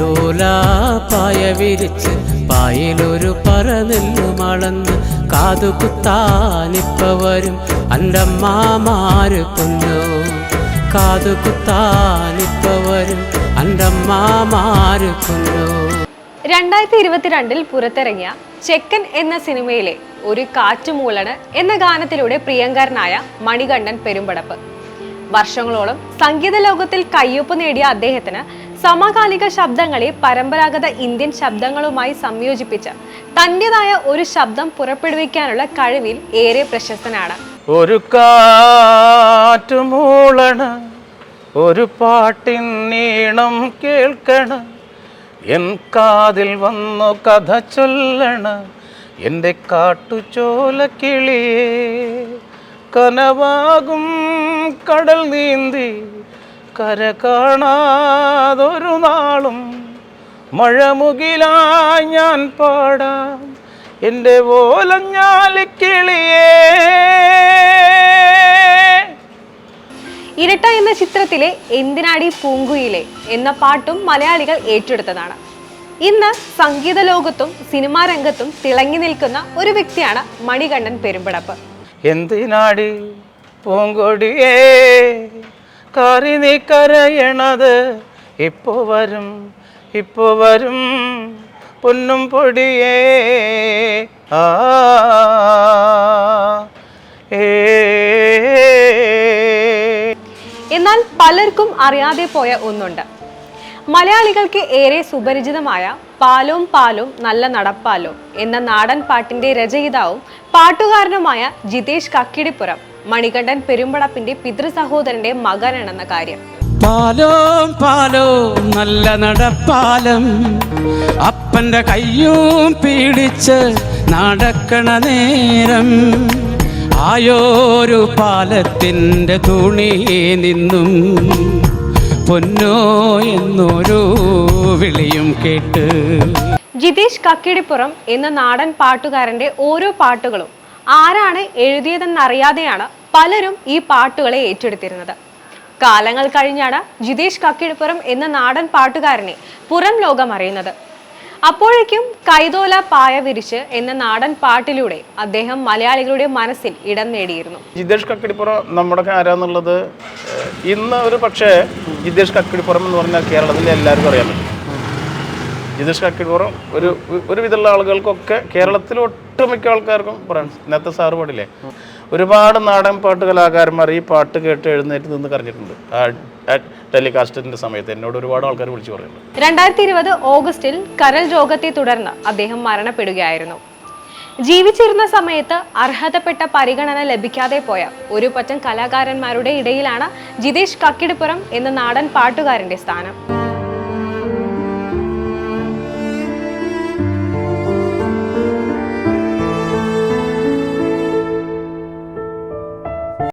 കൈതോലാ പായ വിരിച്ച് പായലൊരു പറനെല്ലു മളന്ന് കാതുകുത്താനിപ്പ വരും അൻ്റമ്മാമാര് പൊന്നോ. കാതുകുത്താനിപ്പ വരും അൻ്റമ്മാമാര് പൊന്നോ. 2022 പുറത്തിറങ്ങിയ ചെക്കൻ എന്ന സിനിമയിലെ ഒരു കാറ്റുമൂളണ് എന്ന ഗാനത്തിലൂടെ പ്രിയങ്കരനായ മണികണ്ഠൻ പെരുമ്പടപ്പ് വർഷങ്ങളോളം സംഗീത ലോകത്തിൽ കയ്യൊപ്പ് നേടിയ അദ്ദേഹത്തിന് സമകാലിക ശബ്ദങ്ങളെ പരമ്പരാഗത ഇന്ത്യൻ ശബ്ദങ്ങളുമായി സംയോജിപ്പിച്ച് തന്റേതായ ഒരു ശബ്ദം പുറപ്പെടുവിക്കാനുള്ള കഴിവിൽ ഏറെ പ്രശസ്തനാണ്. ഒരു കാറ്റുമൂളണ ഒരു പാട്ടിൻ നീണം കേൾക്കണ എൻ കാതിൽ വന്നു കഥ ചൊല്ലണ എൻ്റെ കാട്ടുചോല കിളിയേ. കനവാകും കടൽ നീന്തി കര കാണാതൊരു നാളും മഴമുകിലായി ഞാൻ പാടാം എൻ്റെ ഓലഞ്ഞാലിക്കിളിയേ. ഇരട്ട എന്ന ചിത്രത്തിലെ എന്തിനാടി പൂങ്കുയിലെ എന്ന പാട്ടും മലയാളികൾ ഏറ്റെടുത്തതാണ്. ഇന്ന് സംഗീത ലോകത്തും സിനിമാ രംഗത്തും തിളങ്ങി നിൽക്കുന്ന ഒരു വ്യക്തിയാണ് മണികണ്ഠൻ പെരുമ്പടപ്പ്. എന്തിനാടി പൂങ്കൊടിയേ കാറി നീ കരയണത്, ഇപ്പോ വരും പൊന്നും പൊടിയേ. ആ എന്നാൽ പലർക്കും അറിയാതെ പോയ ഒന്നുണ്ട്. മലയാളികൾക്ക് ഏറെ സുപരിചിതമായ പാലോം പാലോം നല്ല നടപ്പാലോ എന്ന നാടൻ പാട്ടിന്റെ രചയിതാവും പാട്ടുകാരനുമായ ജിതേഷ് കക്കിടിപ്പുറം മണികണ്ഠൻ പെരുമ്പടപ്പിന്റെ പിതൃ സഹോദരന്റെ മകനാണെന്ന കാര്യം. പാലോം പാലോം നല്ല നടപ്പാലം അപ്പന്റെ കയ്യും പിടിച്ച് നടക്കണ നേരം ആയോരു പാലത്തിൻ്റെ തുണിയെ നിന്നും പൊന്നോ എന്നൊരു വിളിയും കേട്ട്. ജിതേഷ് കക്കിടിപ്പുറം എന്ന നാടൻ പാട്ടുകാരന്റെ ഓരോ പാട്ടുകളും ആരാണ് എഴുതിയതെന്നറിയാതെയാണ് പലരും ഈ പാട്ടുകളെ ഏറ്റെടുത്തിരുന്നത്. കാലങ്ങൾ കഴിഞ്ഞാണ് ജിതേഷ് കക്കിടിപ്പുറം എന്ന നാടൻ പാട്ടുകാരനെ പുറം ലോകം അറിയുന്നത്. അപ്പോഴേക്കും കൈതോല പായ വിരിച്ച് എന്ന നാടൻ പാട്ടിലൂടെ അദ്ദേഹം മലയാളികളുടെ മനസ്സിൽ ഇടം നേടിയിരുന്നു. ജിതേഷ് കക്കിടിപ്പുറം നമ്മുടെ ആരാന്നുള്ളത് ഇന്ന് ഒരു പക്ഷേ ജിതേഷ് കക്കിടിപ്പുറം എന്ന് പറഞ്ഞാൽ കേരളത്തിലെ എല്ലാവർക്കും അറിയാൻ പറ്റും. ജിതേഷ് കക്കിടിപ്പുറം ഒരുവിധമുള്ള ആളുകൾക്കൊക്കെ കേരളത്തിലെ ഒട്ടുമിക്ക ആൾക്കാർക്കും പറയാം. നേരത്തെ സാറ് പാടില്ലേ, ഒരുപാട് നാടൻ പാട്ട് കലാകാരന്മാർ ഈ പാട്ട് കേട്ട് എഴുന്നേറ്റ് നിന്ന് കരഞ്ഞിട്ടുണ്ട്. ടെലികാസ്റ്റിന്റെ സമയത്ത് എന്നോട് ഒരുപാട് ആൾക്കാർ വിളിച്ചു പറയുന്നുണ്ട്. 2020 ഓഗസ്റ്റിൽ കരൾ രോഗത്തെ തുടർന്ന് അദ്ദേഹം മരണപ്പെടുകയായിരുന്നു. ജീവിച്ചിരുന്ന സമയത്ത് അർഹതപ്പെട്ട പരിഗണന ലഭിക്കാതെ പോയ ഒരു പറ്റം കലാകാരന്മാരുടെ ഇടയിലാണ് ജിതേഷ് കക്കിടിപ്പുറം എന്ന നാടൻ പാട്ടുകാരന്റെ സ്ഥാനം.